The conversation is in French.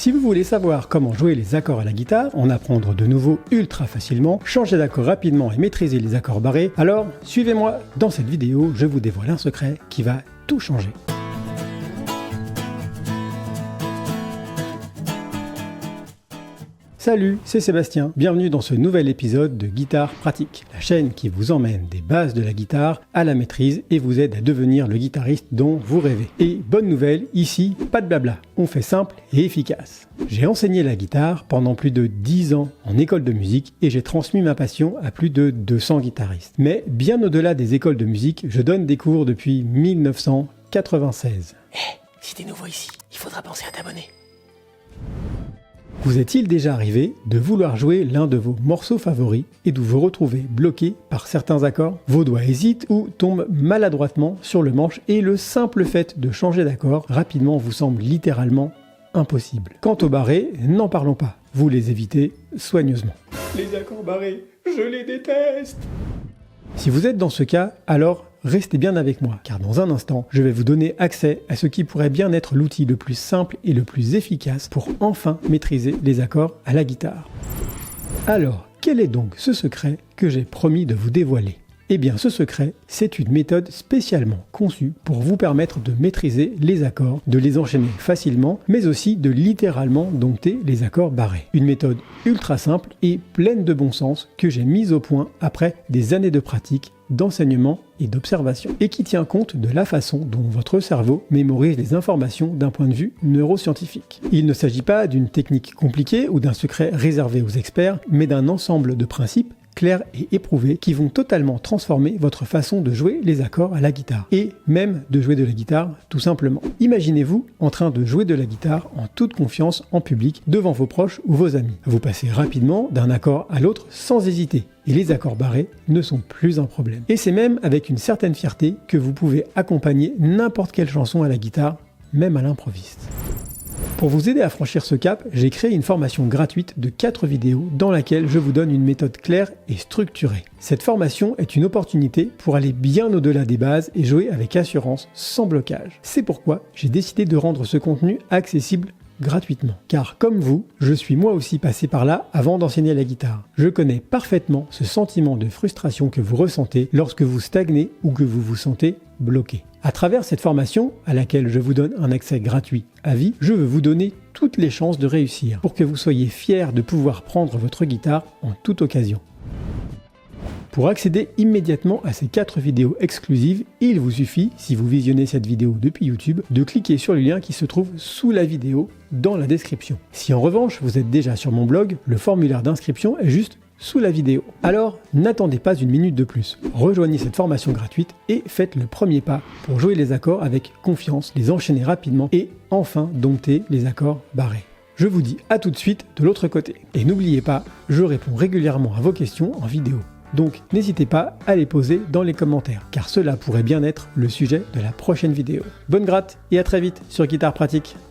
Si vous voulez savoir comment jouer les accords à la guitare, en apprendre de nouveau ultra facilement, changer d'accord rapidement et maîtriser les accords barrés, alors suivez-moi. Dans cette vidéo, je vous dévoile un secret qui va tout changer. Salut, c'est Sébastien, bienvenue dans ce nouvel épisode de Guitare Pratique, la chaîne qui vous emmène des bases de la guitare à la maîtrise et vous aide à devenir le guitariste dont vous rêvez. Et bonne nouvelle, ici, pas de blabla, on fait simple et efficace. J'ai enseigné la guitare pendant plus de 10 ans en école de musique et j'ai transmis ma passion à plus de 200 guitaristes. Mais bien au-delà des écoles de musique, je donne des cours depuis 1996. Si t'es nouveau ici, il faudra penser à t'abonner. Vous est-il déjà arrivé de vouloir jouer l'un de vos morceaux favoris et de vous retrouver bloqué par certains accords? Vos doigts hésitent ou tombent maladroitement sur le manche et le simple fait de changer d'accord rapidement vous semble littéralement impossible. Quant aux barrés, n'en parlons pas, vous les évitez soigneusement. Les accords barrés, je les déteste! Si vous êtes dans ce cas, alors restez bien avec moi, car dans un instant, je vais vous donner accès à ce qui pourrait bien être l'outil le plus simple et le plus efficace pour enfin maîtriser les accords à la guitare. Alors, quel est donc ce secret que j'ai promis de vous dévoiler ? Eh bien, ce secret, c'est une méthode spécialement conçue pour vous permettre de maîtriser les accords, de les enchaîner facilement, mais aussi de littéralement dompter les accords barrés. Une méthode ultra simple et pleine de bon sens que j'ai mise au point après des années de pratique, d'enseignement et d'observation, et qui tient compte de la façon dont votre cerveau mémorise les informations d'un point de vue neuroscientifique. Il ne s'agit pas d'une technique compliquée ou d'un secret réservé aux experts, mais d'un ensemble de principes clairs et éprouvés qui vont totalement transformer votre façon de jouer les accords à la guitare, et même de jouer de la guitare tout simplement. Imaginez-vous en train de jouer de la guitare en toute confiance en public devant vos proches ou vos amis. Vous passez rapidement d'un accord à l'autre sans hésiter, et les accords barrés ne sont plus un problème. Et c'est même avec une certaine fierté que vous pouvez accompagner n'importe quelle chanson à la guitare, même à l'improviste. Pour vous aider à franchir ce cap, j'ai créé une formation gratuite de 4 vidéos dans laquelle je vous donne une méthode claire et structurée. Cette formation est une opportunité pour aller bien au-delà des bases et jouer avec assurance, sans blocage. C'est pourquoi j'ai décidé de rendre ce contenu accessible gratuitement. Car comme vous, je suis moi aussi passé par là avant d'enseigner la guitare. Je connais parfaitement ce sentiment de frustration que vous ressentez lorsque vous stagnez ou que vous vous sentez bloqué. À travers cette formation, à laquelle je vous donne un accès gratuit à vie, je veux vous donner toutes les chances de réussir pour que vous soyez fiers de pouvoir prendre votre guitare en toute occasion. Pour accéder immédiatement à ces 4 vidéos exclusives, il vous suffit, si vous visionnez cette vidéo depuis YouTube, de cliquer sur le lien qui se trouve sous la vidéo dans la description. Si en revanche vous êtes déjà sur mon blog, le formulaire d'inscription est juste sous la vidéo. Alors, n'attendez pas une minute de plus. Rejoignez cette formation gratuite et faites le premier pas pour jouer les accords avec confiance, les enchaîner rapidement et enfin dompter les accords barrés. Je vous dis à tout de suite de l'autre côté. Et n'oubliez pas, je réponds régulièrement à vos questions en vidéo. Donc n'hésitez pas à les poser dans les commentaires, car cela pourrait bien être le sujet de la prochaine vidéo. Bonne gratte et à très vite sur Guitare Pratique.